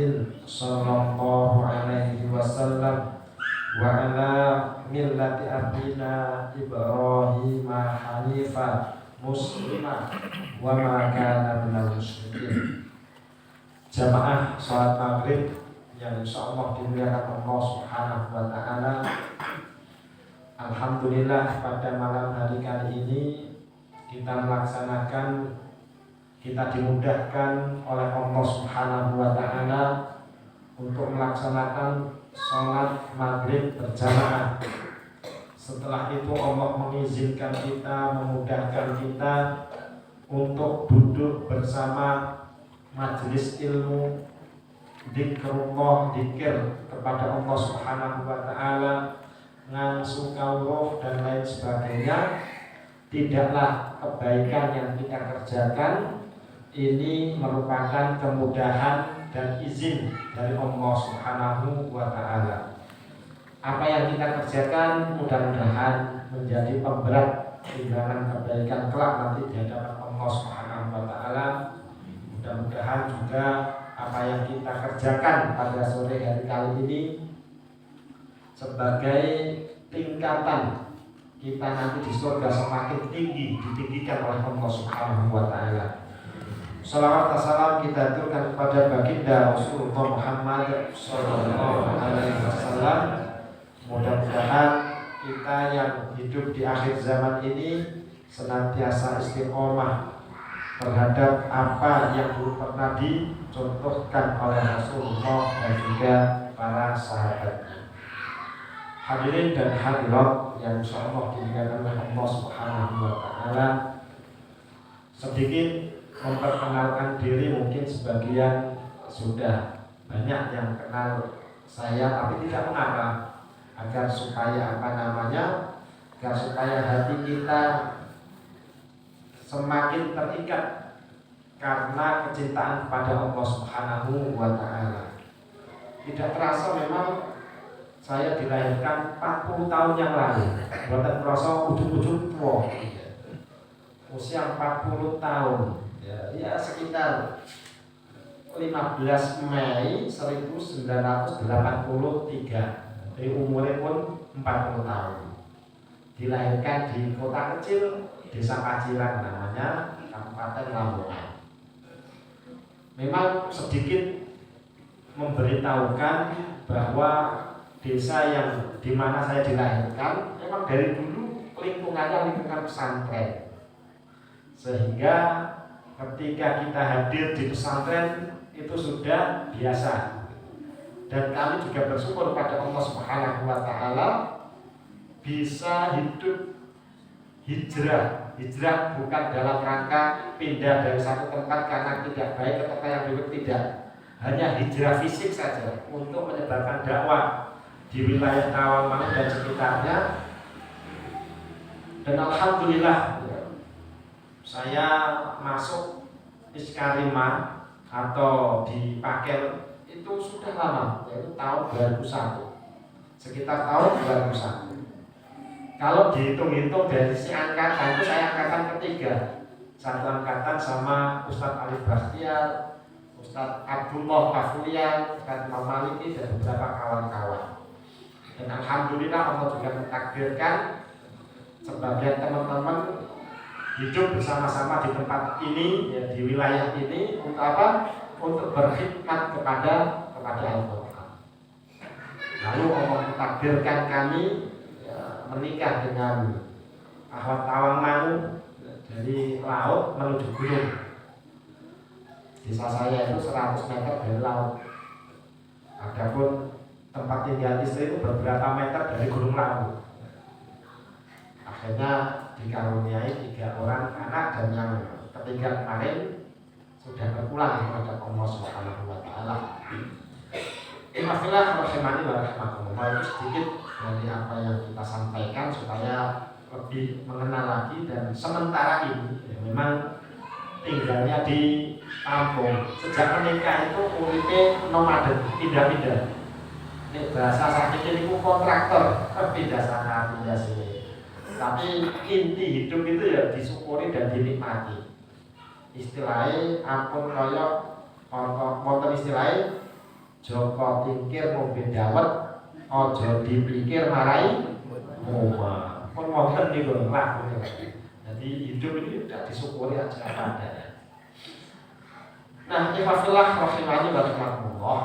Muhammadin sallallahu alaihi wasallam wa ala millati abina Ibrahim hanifa muslima wa ma kana minal musyrikin. Jamaah salat maghrib yang insyaallah dimuliakan Allah Subhanahu wa taala. Alhamdulillah pada malam hari kali ini kita dimudahkan oleh Allah Subhanahu wa taala untuk melaksanakan sholat maghrib berjamaah. Setelah itu Allah mengizinkan kita, memudahkan kita untuk duduk bersama majelis ilmu, zikrullah, zikir kepada Allah Subhanahu wa taala, ngangsu kawruh dan lain sebagainya. Tidaklah kebaikan yang kita kerjakan ini merupakan kemudahan dan izin dari Allah Subhanahu wa taala. Apa yang kita kerjakan mudah-mudahan menjadi pemberat timbangan kebaikan kelak nanti di hadapan Allah Subhanahu wa taala. Mudah-mudahan juga apa yang kita kerjakan pada sore hari kali ini sebagai tingkatan kita nanti di surga semakin tinggi, ditinggikan oleh Allah Subhanahu wa taala. Salawat dan salam kita aturkan kepada baginda Rasulullah Muhammad sallallahu alaihi wasallam. Mudah-mudahan kita yang hidup di akhir zaman ini senantiasa istiqomah terhadap apa yang dulu pernah dicontohkan oleh Rasulullah dan juga para sahabatnya. Hadirin dan hadirat yang insyaallah dimuliakan oleh Allah Subhanahu wa taala, sedikit memperkenalkan diri. Mungkin sebagian sudah banyak yang kenal saya, tapi tidak mengapa, agar supaya agar supaya hati kita semakin terikat karena kecintaan kepada Allah Subhanahu wa taala. Tidak terasa memang saya dilahirkan 40 tahun yang lalu. Buatan terasa ujung-ujung tua. Usia 40 tahun. Ya sekitar 15 Mei 1983. Jadi umurnya pun 40 tahun. Dilahirkan di kota kecil Desa Paciran, namanya Kabupaten Lamongan. Memang sedikit memberitahukan bahwa desa yang dimana saya dilahirkan memang dari dulu lingkungannya lingkungan pesantren, sehingga ketika kita hadir di pesantren itu sudah biasa. Dan kami juga bersyukur pada Allah Subhanahu wa taala bisa hidup hijrah bukan dalam rangka pindah dari satu tempat karena tidak baik ke tempat yang buruk, tidak. Hanya hijrah fisik saja untuk menyebarkan dakwah di wilayah Tawangmangu dan sekitarnya. Dan alhamdulillah saya masuk Iskarima atau di Pakel itu sudah lama, yaitu tahun 2001, sekitar tahun 2001. Kalau dihitung-hitung dari sisi angkatan itu saya angkatan ketiga. Satu angkatan sama Ustadz Alif Bakhtiar, Ustadz Abdullah Kafulian, Ustadz Mamaliki dan beberapa kawan-kawan. Dan alhamdulillah Allah juga mentakdirkan sebagian teman-teman hidup bersama-sama di tempat ini, ya, di wilayah ini untuk apa? Untuk berkhidmat kepada Al-Quran. Lalu Allah mentakdirkan kami menikah dengan akhwat Tawangmangu dari laut menuju gunung. Desa saya itu 100 meter dari laut. Adapun tempat tinggal istri itu beberapa meter dari gunung Lawu. Akhirnya dikaruniai 3 orang anak, dan yang ketiga kemarin sudah berpulang kepada Allah Subhanahu wa taala. Alhamdulillah rahimani wa rahimakumullah. Itu sedikit dari apa yang kita sampaikan supaya lebih mengenal lagi. Dan sementara ini ya, memang tinggalnya di kampung. Sejak menikah itu uripnya nomaden, pindah-pindah. Ini bahasa sakit itu kontraktor, pindah sana pindah sini. Tapi inti hidup itu ya disyukuri dan dinikmati. Istilahnya ampun kaya wonten istilahnya Joko tingkir ngombe dawet, aja dipikir marai omah. Pun wonten niku laku. Jadi hidup ini sudah disyukuri aja apa adanya. Nah, ikhwafillah rahimani wa rahimakumullah.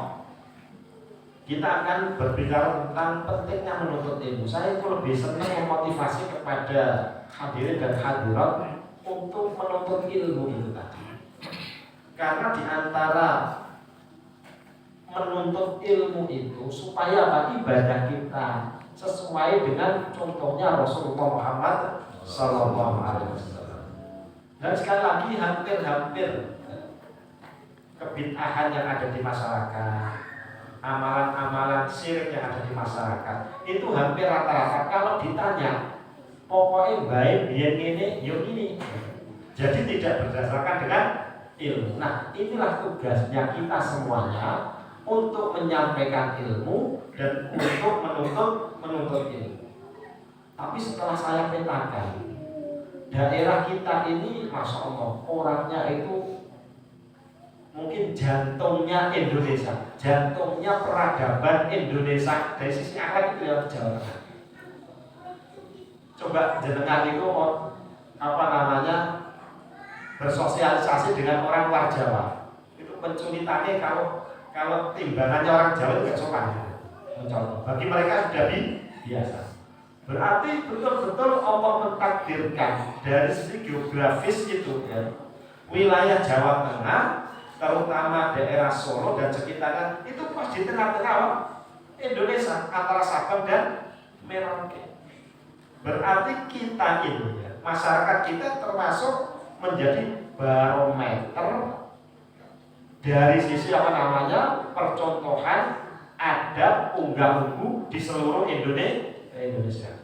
Kita akan berbicara tentang pentingnya menuntut ilmu. Saya itu lebih senang memotivasi kepada hadirin dan hadirat untuk menuntut ilmu itu tadi. Karena di antara menuntut ilmu itu supaya apa? Ibadah kita sesuai dengan contohnya Rasulullah Muhammad Sallallahu Alaihi Wasallam. Dan sekali lagi hampir-hampir kebid'ahan yang ada di masyarakat, amalan-amalan syirik yang ada di masyarakat itu hampir rata-rata kalau ditanya pokoknya baik biar ini yuk ini. Jadi tidak berdasarkan dengan ilmu. Nah, inilah tugasnya kita semuanya untuk menyampaikan ilmu dan untuk menuntut ilmu. Tapi setelah saya petakan, daerah kita ini, masya Allah, orangnya itu mungkin jantungnya Indonesia, jantungnya peradaban Indonesia dari sisi akhlak itu ya Jawa Tengah. Coba jenengan itu bersosialisasi dengan orang luar Jawa, itu penculitannya kalau timbangannya orang Jawa itu nggak sopan. Bagi mereka sudah biasa. Berarti betul-betul Allah mentakdirkan dari sisi geografis itu ya, wilayah Jawa Tengah, terutama daerah Solo dan sekitarnya itu pas di tengah-tengah Indonesia antara Sabang dan Merauke. Berarti kita ini ya, masyarakat kita termasuk menjadi barometer dari sisi percontohan adab unggah-ungguh di seluruh Indonesia.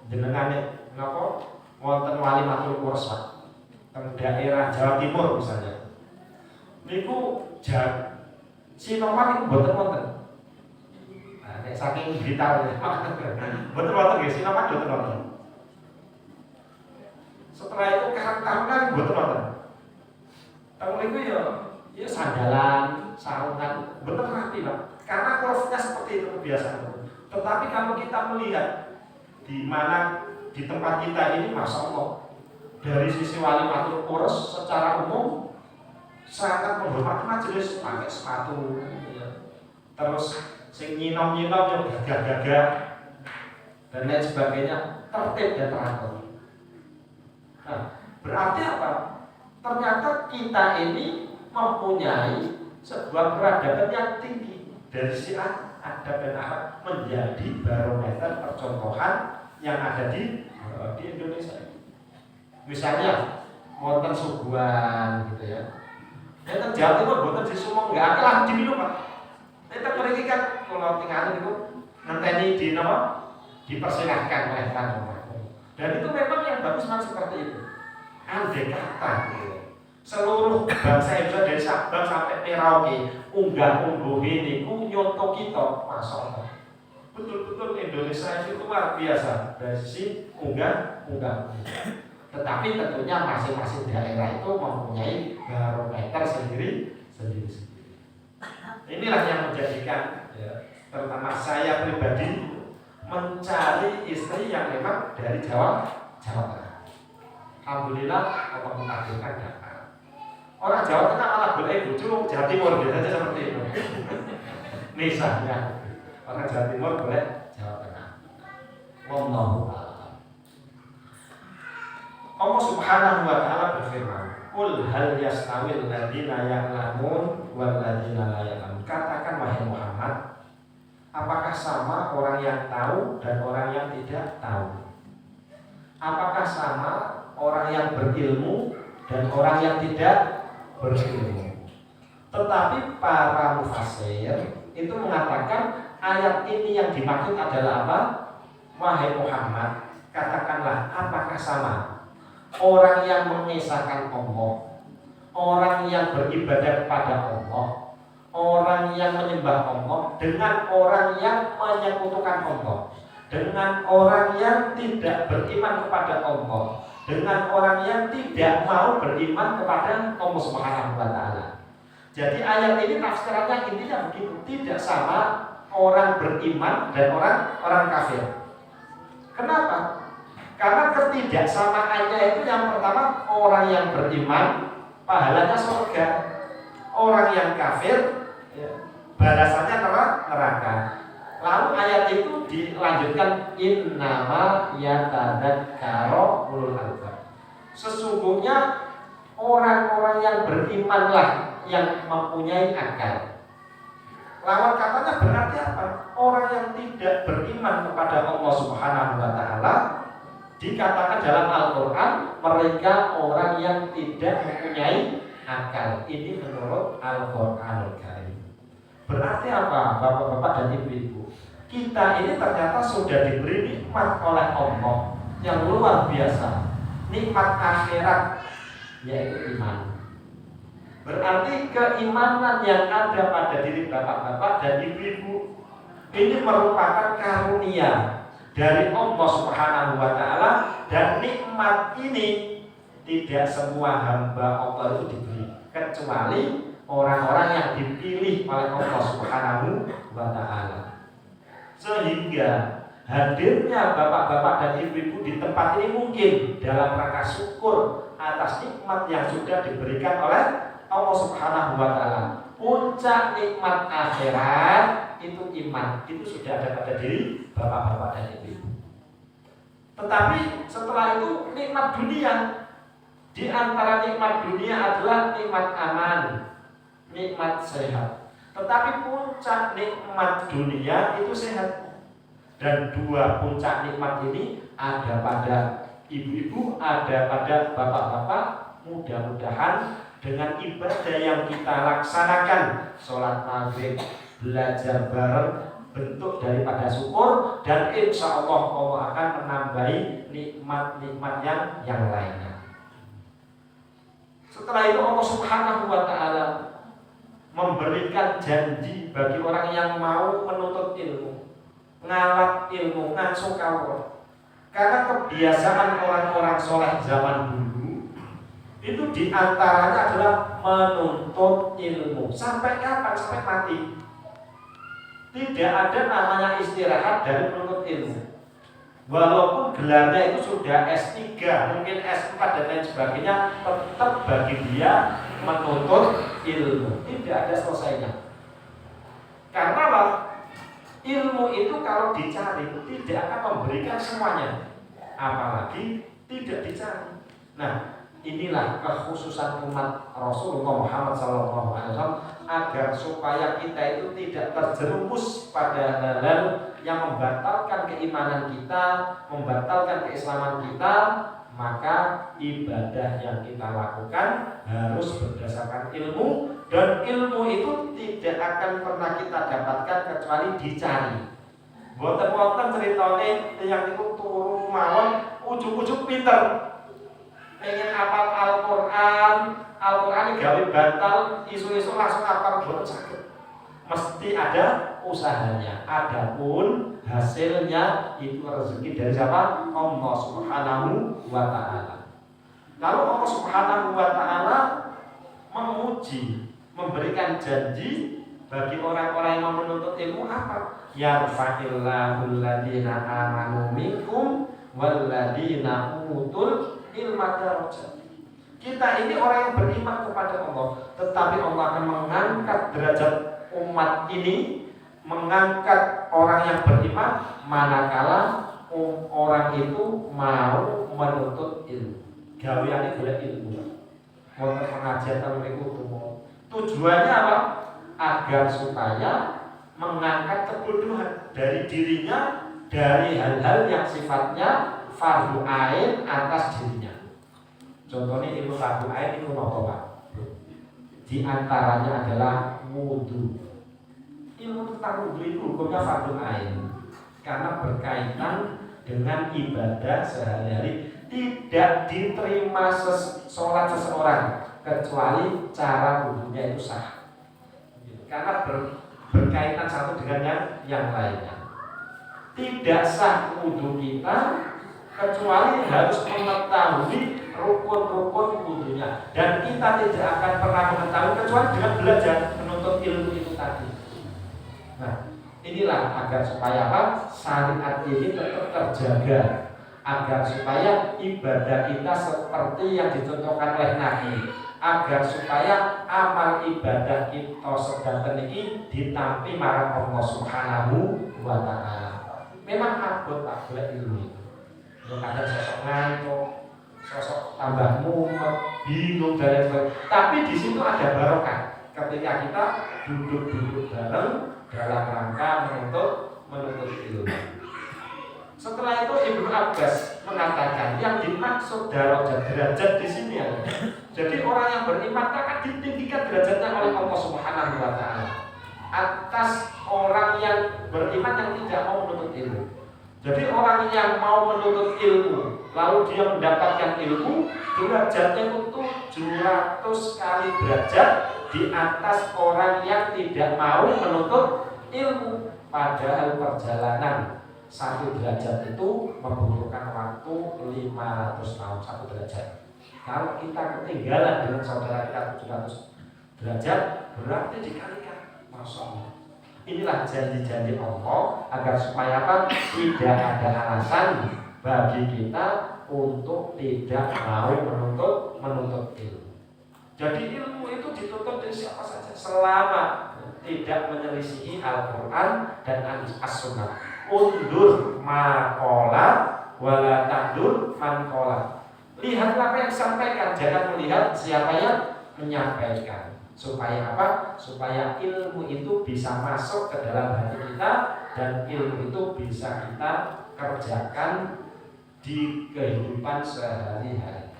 Jenengane napa wonten Walimatul Kursa teng daerah Jawa Timur misalnya. Niku Sinoman niku mboten wonten. Nah, nek saking Blitar mboten wonten nggih Sinoman mboten wonten. Setelah itu karang-karangan mboten wonten. Teng niku ya sandalan, sarungan, bener rapi Pak. Karena kurvanya seperti itu kebiasaan. Tetapi kalau kita melihat di mana di tempat kita ini, masya Allah, dari sisi Walimatul Qurs secara umum sangat menghormati majelis, pakai sepatu, ya. Terus sing nyinom-nyinom yang gagah-gagah dan lain sebagainya, tertib dan teratur. Nah, berarti apa? Ternyata kita ini mempunyai sebuah peradaban yang tinggi dari sisi adab dan akhlak, menjadi barometer percontohan yang ada di Indonesia. Misalnya wonten suguhan gitu ya. Enten Jawa Timur wonten di Sumong enggak kalah diminum Pak. Enten mriki kan kula tinggal niku ngenteni di napa? Dipersilahkan oleh tamu. Dan itu memang yang bagus memang seperti itu. Andai kata gitu. Seluruh bangsa Indonesia dari Sabang sampai Merauke unggah-ungguh ini nyontoh kita, masya Allah. Betul-betul Indonesia itu luar biasa dari sisi unggah. Tetapi tentunya masing-masing daerah itu mempunyai barometer sendiri. Inilah yang menjadikan ya, terutama saya pribadi mencari istri yang memang dari Jawa Tengah. Alhamdulillah Allah mentakdirkan dapat. Orang Jawa Tengah malah boleh bojo Jawa Timur biasanya seperti itu. Misalnya orang Jawa Timur boleh Jawa Tengah. Wallahu a'lam. Allah Subhanahu wa taala berfirman, "Qul hal yastawil ladzina ya'lamun wal ladzina la ya'lamun." Katakan wahai Muhammad, apakah sama orang yang tahu dan orang yang tidak tahu? Apakah sama orang yang berilmu dan orang yang tidak berilmu? Tetapi para mufassir itu mengatakan ayat ini yang dimaksud adalah apa? Wahai Muhammad, katakanlah apakah sama orang yang mengesahkan Allah, orang yang beribadah kepada Allah, orang yang menyembah Allah dengan orang yang menyekutukan Allah, dengan orang yang tidak beriman kepada Allah, dengan orang yang tidak mau beriman kepada Allah Subhanahu wa taala. Jadi ayat ini tafsirannya intinya begitu, tidak sama orang beriman dan orang kafir. Kenapa? Karena ketidaksamaannya itu yang pertama, orang yang beriman pahalanya surga, orang yang kafir balasannya neraka. Lalu ayat itu dilanjutkan innama yatadzakkaru ulul albab. Sesungguhnya orang-orang yang berimanlah yang mempunyai akal. Lawan katanya berarti apa? Orang yang tidak beriman kepada Allah Subhanahu wa taala dikatakan dalam Al-Qur'an mereka orang yang tidak mempunyai akal. Ini menurut Al-Qur'anul Karim. Berarti apa, Bapak-bapak dan Ibu-ibu? Kita ini ternyata sudah diberi nikmat oleh Allah yang luar biasa. Nikmat akhirat, yaitu iman. Berarti keimanan yang ada pada diri bapak-bapak dan ibu-ibu ini merupakan karunia dari Allah Subhanahu wa taala, dan nikmat ini tidak semua hamba Allah itu diberi, kecuali orang-orang yang dipilih oleh Allah Subhanahu wa taala. Sehingga hadirnya bapak-bapak dan ibu-ibu di tempat ini mungkin dalam rangka syukur atas nikmat yang sudah diberikan oleh Allah Subhanahu wa taala. Puncak nikmat akhirat itu iman. Itu sudah ada pada diri bapak-bapak dan ibu-ibu. Tetapi setelah itu nikmat dunia. Di antara nikmat dunia adalah nikmat aman, nikmat sehat. Tetapi puncak nikmat dunia itu sehat. Dan dua puncak nikmat ini ada pada ibu-ibu, ada pada bapak-bapak. Mudah-mudahan dengan ibadah yang kita laksanakan, sholat maghrib, belajar bareng, bentuk daripada syukur, dan insya Allah Allah akan menambahi nikmat-nikmat yang lainnya. Setelah itu Allah Subhanahu wa ta'ala memberikan janji bagi orang yang mau menuntut ilmu, ngalap ilmu, ngasuh kawula. Karena kebiasaan orang-orang soleh zaman dulu itu diantaranya adalah menuntut ilmu. Sampai kapan? Sampai mati. Tidak ada namanya istirahat dari menuntut ilmu. Walaupun gelarnya itu sudah S3, mungkin S4 dan lain sebagainya, tetap bagi dia menuntut ilmu. Tidak ada selesainya. Karena apa? Ilmu itu kalau dicari tidak akan memberikan semuanya, apalagi tidak dicari. Nah, inilah kekhususan umat Rasulullah Muhammad SAW agar supaya kita itu tidak terjerumus pada hal-hal yang membatalkan keimanan kita, membatalkan keislaman kita. Maka ibadah yang kita lakukan harus berdasarkan ilmu, dan ilmu itu tidak akan pernah kita dapatkan kecuali dicari. Boten-boten ceritane yang itu turu mawon ujug-ujug pinter, pengen hafal Al-Qur'an gawe bantal, isu-isu langsung hafal, boten saged. Mesti ada usahanya. Adapun hasilnya itu rezeki dari siapa? Allah Subhanahu wa ta'ala. Lalu Allah Subhanahu wa ta'ala memuji, memberikan janji bagi orang-orang yang menuntut ilmu apa? Yarfa'illahul ladzina amanu minkum wal ladzina utul ilma darajat. Kita ini orang yang beriman kepada Allah, tetapi Allah akan mengangkat derajat umat ini, mengangkat orang yang beriman manakala orang itu mau menuntut ilmu. Gaweane golek ilmu. Wonten pengajian mriku tujuannya apa? Agar supaya mengangkat kebodohan dari dirinya, dari hal-hal yang sifatnya fardu ain atas dirinya. Contohnya ilmu fardu ain itu apa, Pak? Di antaranya adalah wudu. Ilmu tentang wudu itu hukumnya fardu ain karena berkaitan dengan ibadah sehari-hari. Tidak diterima sholat seseorang kecuali cara wudunya itu sah, karena berkaitan satu dengan yang lainnya. Tidak sah wudu kita kecuali harus mengetahui rukun-rukun wudunya, dan kita tidak akan pernah mengetahui kecuali dengan belajar menuntut ilmu itu tadi. Nah, inilah agar supaya apa? Syariat ini tetap terjaga, agar supaya ibadah kita seperti yang dicontohkan oleh Nabi, agar supaya amal ibadah kita sedanten ini ditampi marang Allah Subhanahu wa taala. Memang abot tak boleh ilmu itu. Kadang sosok ngantuk, sosok tambah mumet, bingung dan lain-lain. Tapi di situ ada barokah ketika kita duduk-duduk bareng dalam rangka menuntut ilmu. Setelah itu Ibnu Abbas mengatakan yang dimaksud derajat di sini ya. Jadi orang yang beriman akan ditinggikan derajatnya oleh Allah Subhanahu wa taala atas orang yang beriman yang tidak mau menuntut ilmu. Jadi orang yang mau menuntut ilmu lalu dia mendapatkan ilmu, derajatnya itu 700 kali derajat di atas orang yang tidak mau menuntut ilmu. Padahal perjalanan 1 derajat itu membutuhkan waktu 500 tahun 1 derajat. Kalau kita ketinggalan dengan saudara kita 700 derajat, berarti dikalikan. Masya Allah. Inilah janji-janji Allah agar supaya apa? Tidak ada alasan bagi kita untuk tidak mau menuntut ilmu. Jadi ilmu itu dituntut dari siapa saja selama tidak menyelisihi Al-Quran dan As-Sunnah. Undur maqala wala tandur manqala. Lihatlah apa yang disampaikan, jangan melihat siapa yang menyampaikan. Supaya apa? Supaya ilmu itu bisa masuk ke dalam hati kita dan ilmu itu bisa kita kerjakan di kehidupan sehari-hari.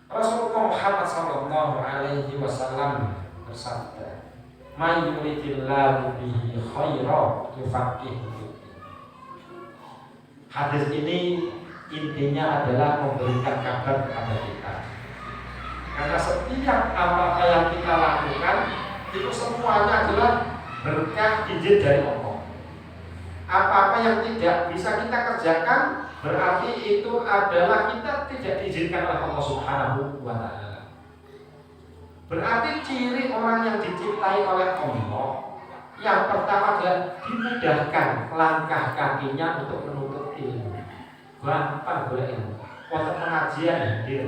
Rasulullah Muhammad SAW bersabda, "May yuridillahu bihi khairan yufaqihu fid." Hadis ini intinya adalah memberikan kabar kepada kita. Karena setiap apa yang kita lakukan itu semuanya adalah berkah izin dari Allah. Apa-apa yang tidak bisa kita kerjakan berarti itu adalah kita tidak diizinkan oleh Allah Subhanahu wa taala. Berarti ciri orang yang dicintai oleh Allah yang pertama adalah dimudahkan langkah kakinya untuk menuntut ilmu. Gampang boleh ilmu. Waktu pengajian hadir,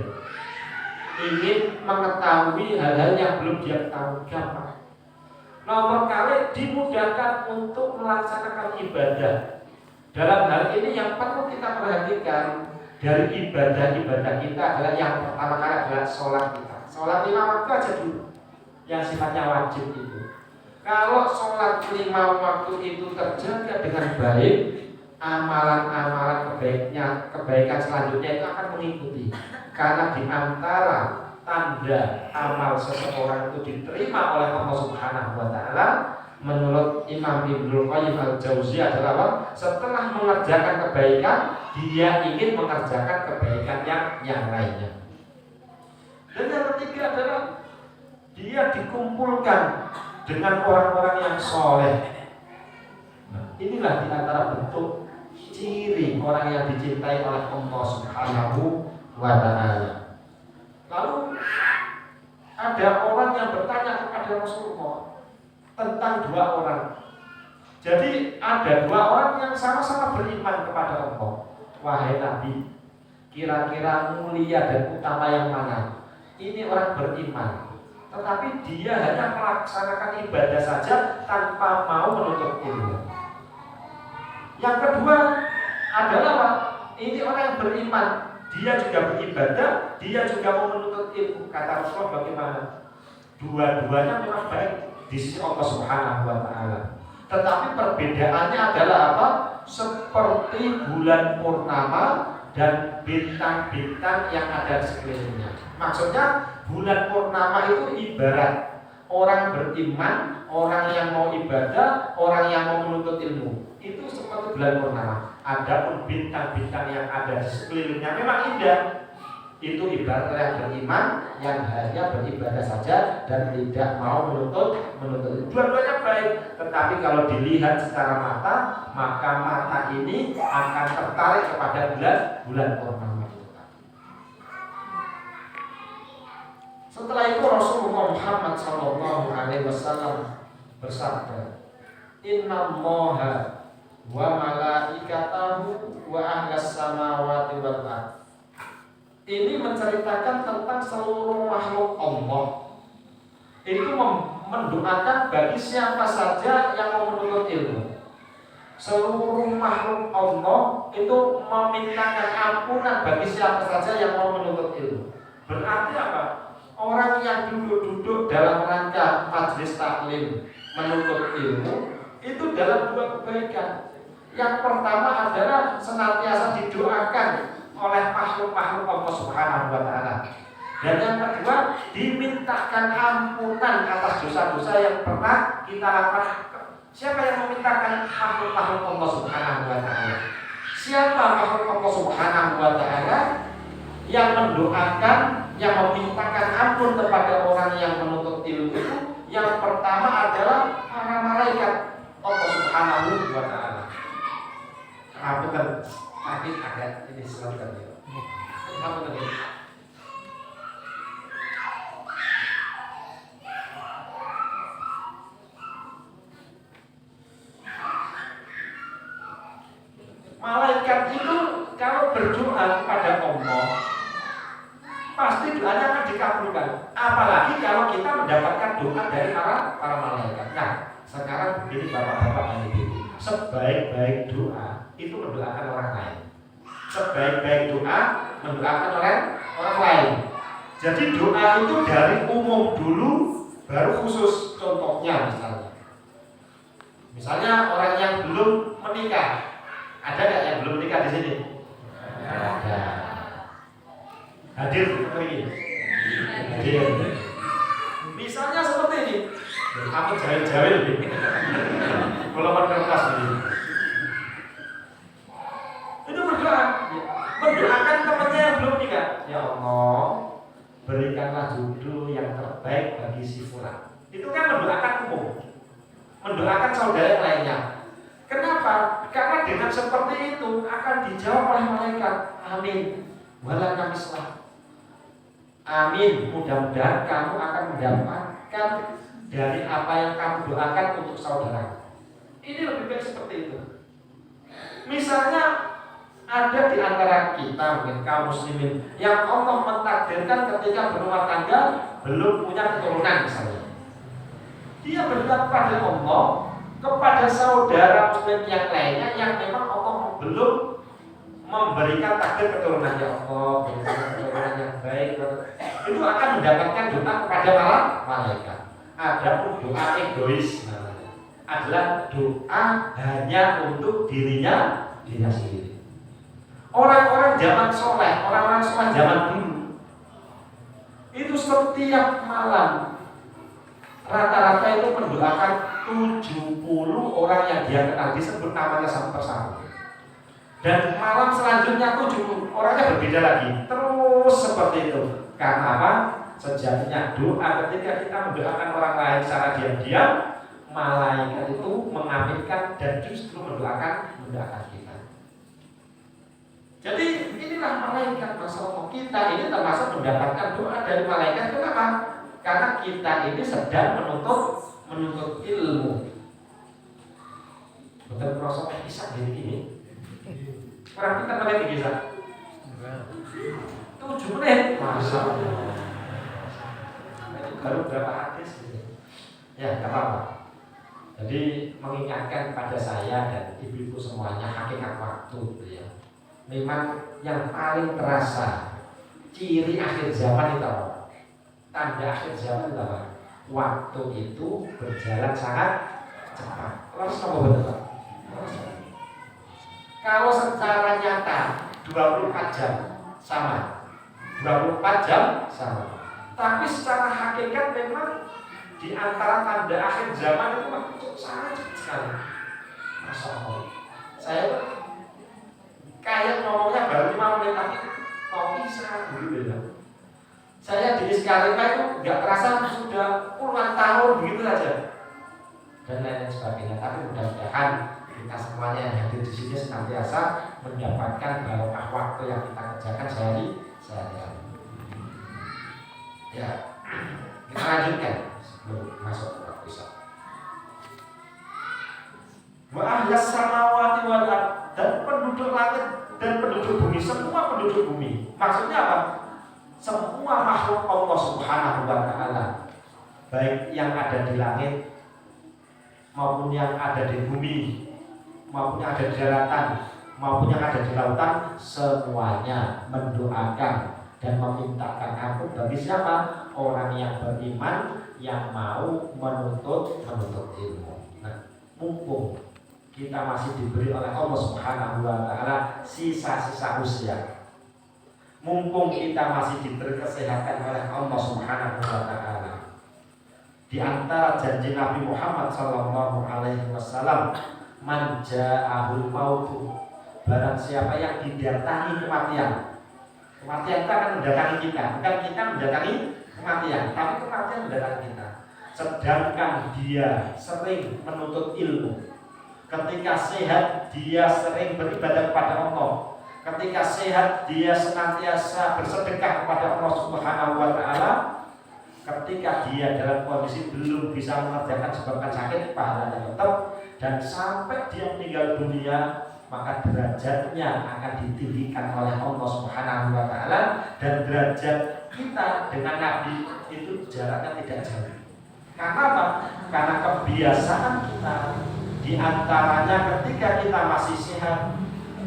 ingin mengetahui hal-hal yang belum dia tahu, gampang. Nomor kali dimudahkan untuk melaksanakan ibadah. Dalam hal ini yang perlu kita perhatikan dari ibadah-ibadah kita adalah yang pertama kali adalah sholat kita. Sholat 5 waktu aja dulu, yang sifatnya wajib itu. Kalau sholat 5 waktu itu terjaga dengan baik, amalan-amalan kebaikan selanjutnya itu akan mengikuti. Karena di antara tanda amal seseorang itu diterima oleh Allah Subhanahu wa taala, menurut Imam Ibnu Qayyim Al-Jauziyah adalah apa? Setelah mengerjakan kebaikan, dia ingin mengerjakan kebaikan yang lainnya. Dan yang ketiga adalah dia dikumpulkan dengan orang-orang yang soleh. Nah, inilah di antara bentuk ciri orang yang dicintai oleh Allah Subhanahu wa ta'ala. Lalu ada orang yang bertanya kepada Rasulullah tentang 2 orang. Jadi ada 2 orang yang sama-sama beriman kepada Allah. Wahai Nabi, kira-kira mulia dan utama yang mana? Ini orang beriman, tetapi dia hanya melaksanakan ibadah saja tanpa mau menuntut ilmu. Yang kedua adalah apa? Ini orang yang beriman, dia juga beribadah, dia juga mau menuntut ilmu. Kata Rasulullah bagaimana? Dua-duanya memang baik di sisi Allah Subhanahu wa taala. Tetapi perbedaannya adalah apa? Seperti bulan purnama dan bintang-bintang yang ada di sekelilingnya. Maksudnya bulan purnama itu ibarat orang beriman, orang yang mau ibadah, orang yang mau menuntut ilmu. Itu seperti bulan purnama. Adapun bintang-bintang yang ada di sekelilingnya memang indah. Itu ibarat orang yang beriman yang hanya beribadah saja dan tidak mau menuntut. Dua-duanya baik, tetapi kalau dilihat secara mata, maka mata ini akan tertarik kepada bulan purnama itu. Setelah itu Rasulullah Muhammad Sallallahu Alaihi Wasallam bersabda, Innallaha wa malaikatahu wa ahlas samawati wal ardh. Ini menceritakan tentang seluruh makhluk Allah. Itu mendoakan bagi siapa saja yang mau menuntut ilmu. Seluruh makhluk Allah itu memintakan ampunan bagi siapa saja yang mau menuntut ilmu. Berarti apa? Orang yang duduk-duduk dalam rangka majelis taklim menuntut ilmu itu dalam dua kebaikan. Yang pertama adalah senantiasa didoakan oleh makhluk-makhluk Allah Subhanahu wa taala. Dan yang kedua, dimintakan ampunan atas dosa-dosa yang pernah kita lakukan. Siapa yang memintakan? Makhluk-makhluk Allah Subhanahu wa taala. Siapa makhluk Allah Subhanahu wa taala yang mendoakan, yang memintakan ampun kepada orang yang menuntut ilmu itu? Yang pertama adalah para malaikat Allah Subhanahu wa taala. Apa tadi agak ini silakan ya. Apa tadi? Malaikat itu kalau berdoa kepada Allah pasti doanya akan dikabulkan. Apalagi kalau kita mendapatkan doa dari para malaikat. Nah, sekarang begini bapak-bapak dan ibu, sebaik-baik doa itu mendoakan orang lain. Sebaik-baik doa mendoakan orang lain. Jadi doa itu dari umum dulu baru khusus. Contohnya misalnya orang yang belum menikah. Ada nggak yang belum menikah di sini? Ada. Hadir lagi. Hadir. Misalnya seperti ini. Aku jahil-jahil nih. Golongan kertas ini. Itu berdoa. Mendoakan temannya yang belum nikah. Ya Allah, berikanlah jodoh yang terbaik bagi si fulan. Itu kan mendoakan umum. Mendoakan saudara yang lainnya. Kenapa? Karena dengan seperti itu akan dijawab oleh malaikat. Amin. Wala kamislah. Amin. Mudah-mudahan kamu akan mendapatkan dari apa yang kamu doakan untuk saudara. Ini lebih baik seperti itu. Misalnya ada di antara kita mungkin kaum muslimin yang Allah mentakdirkan ketika berumah tangga belum punya keturunan misalnya. Dia berdoa kepada Allah, kepada saudara muslim yang lainnya yang memang Allah belum memberikan takdir keturunan. Ya Allah, berikan keturunan yang baik, itu akan mendapatkan doa kepada malaikat. Adapun doa egois adalah doa hanya untuk dirinya sendiri. Orang-orang zaman soleh, orang-orang soleh zaman dulu itu setiap malam rata-rata itu mendoakan 70 orang yang dia kenal, disebut namanya satu persatu. Dan malam selanjutnya 70 orangnya berbeda lagi. Terus seperti itu. Karena apa? Sejatinya doa ketika kita mendoakan orang lain secara diam-diam, malaikat itu mengaminkan dan justru mendoakan kita. Jadi inilah malaikat Rasulullah. Kita ini termasuk mendapatkan doa dari malaikat. Kenapa? Karena kita ini sedang menuntut ilmu. Betul proses kisah gini. Orang kita pakai kisah 7 menit. Masya Allah. Itu baru berapa hadis gitu. Ya, gak apa-apa. Jadi mengingatkan pada saya dan ibu-ibu semuanya hakikat waktu gitu ya. Memang yang paling terasa ciri akhir zaman itu apa? Tanda akhir zaman itu apa? Waktu itu berjalan sangat cepat. Terus apa betul? Kalau secara nyata 24 jam sama. 24 jam sama. Tapi secara hakikat memang di antara tanda akhir zaman itu waktu sangat cepat sekali. Masya Allah. Saya kayak ngomongnya baru 5 menit tapi kok bisa begitu ya. Saya di Iskarima itu nggak terasa sudah puluhan tahun begitu saja dan lain sebagainya. Tapi mudah-mudahan kita semuanya yang hadir di sini senantiasa mendapatkan barokah waktu yang kita kerjakan sehari-hari. Ya, Kita lanjutkan sebelum masuk ke bab isya. Wa ahlas samawati wal ard, dan penduduk langit dan penduduk bumi, semua penduduk bumi. Maksudnya apa? Semua makhluk Allah Subhanahu wa taala, baik yang ada di langit maupun yang ada di bumi, maupun yang ada di daratan, maupun yang ada di lautan, semuanya mendoakan dan memintakan ampun bagi siapa? Orang yang beriman, yang mau menuntut ilmu. Nah, mumpung kita masih diberi oleh Allah Subhanahu wa taala sisa-sisa usia, mumpung kita masih diberi kesehatan oleh Allah Subhanahu wa taala, di antara janji Nabi Muhammad sallallahu alaihi wasallam, man ja'ahul mautu, barang siapa yang didatangi kematian. Kematian itu akan mendatangi kita, bukan kita mendatangi kematian, tapi kematian mendatangi kita. Sedangkan dia sering menuntut ilmu, ketika sehat dia sering beribadah kepada Allah, ketika sehat dia senantiasa bersedekah kepada Allah Subhanahu wa taala, ketika dia dalam kondisi belum bisa mengerjakan sebabkan sakit, pahalanya tetap, dan sampai dia meninggal dunia, maka derajatnya akan ditinggikan oleh Allah Subhanahu wa taala, dan derajat kita dengan Nabi itu jaraknya tidak jauh. Karena apa? Karena kebiasaan kita di antaranya ketika kita masih sehat,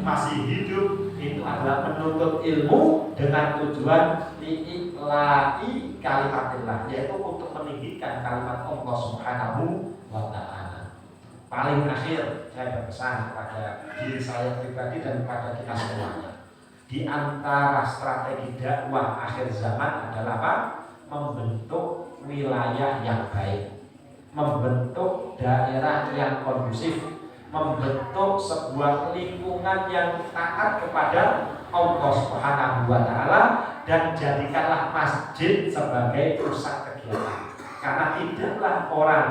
masih hidup, itu adalah menuntut ilmu dengan tujuan li'ila'i kalimatillah, yaitu untuk meninggikan kalimat Allah Subhanahu wa ta'ala. Paling akhir saya berpesan kepada diri saya pribadi dan kepada kita semuanya, di antara strategi dakwah akhir zaman adalah apa? Membentuk wilayah yang baik, membentuk daerah yang kondusif, membentuk sebuah lingkungan yang taat kepada Allah Subhanahu wa taala, dan jadikanlah masjid sebagai pusat kegiatan. Karena tidaklah orang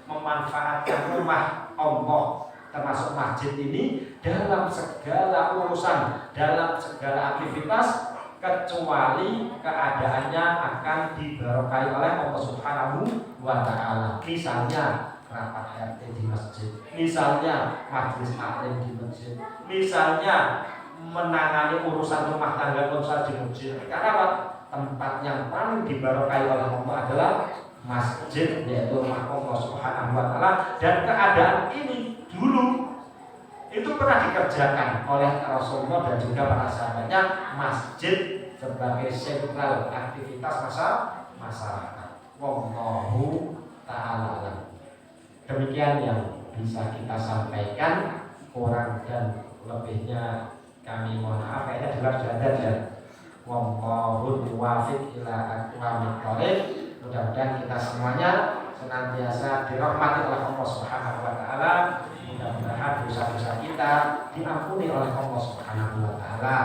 memanfaatkan rumah Allah termasuk masjid ini dalam segala urusan, dalam segala aktivitas, kecuali keadaannya akan diberkahi oleh Allah Subhanahu wa taala. Misalnya rapat RT di masjid, misalnya majelis taklim di masjid, misalnya menangani urusan rumah tangga konsul di masjid. Karena apa? Tempat yang paling diberkahi oleh Allah adalah masjid, yaitu rumah Allah Subhanahu wa taala. Dan keadaan ini dulu itu pernah dikerjakan oleh Rasulullah dan juga para sahabatnya, masjid sebagai sentral aktivitas masyarakat. Wallahu ta'ala. Demikian yang bisa kita sampaikan, kurang dan lebihnya kami mohon maaf, kayaknya jelas sudah ada ya. Wallahu muwaffiq ila aqwamit thoriq. Mudah-mudahan kita semuanya senantiasa dirahmati oleh Allah Subhanahu wa taala. Mudah-mudahan dosa-dosa kita diampuni oleh Allah Subhanahu wa taala.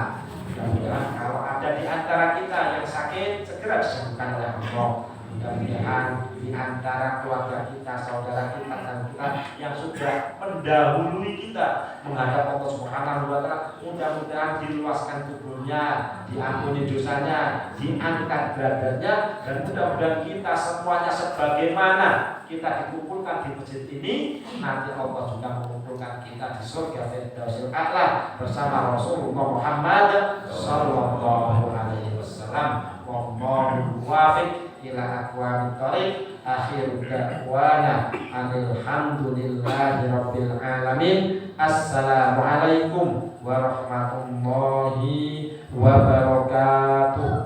Mudah-mudahan kalau ada di antara kita yang sakit segera disembuhkan oleh Allah. Mudah-mudahan di antara keluarga kita, saudara kita, dan kita yang sudah mendahului kita menghadap Allah Subhanahu wa taala, mudah-mudahan diluaskan kuburnya, diampuni dosanya, diangkat derajatnya, dan mudah-mudahan kita semuanya sebagaimana kita dikumpulkan di masjid ini, nanti Allah juga mengumpulkan kita di surga Firdausil A'la bersama Rasulullah Muhammad sallallahu alaihi wasallam. Wallahu muwaffiq ila aqwamit thoriq. Akhiru da'wana alhamdulillahi rabbil alamin. Assalamualaikum warahmatullahi wabarakatuh.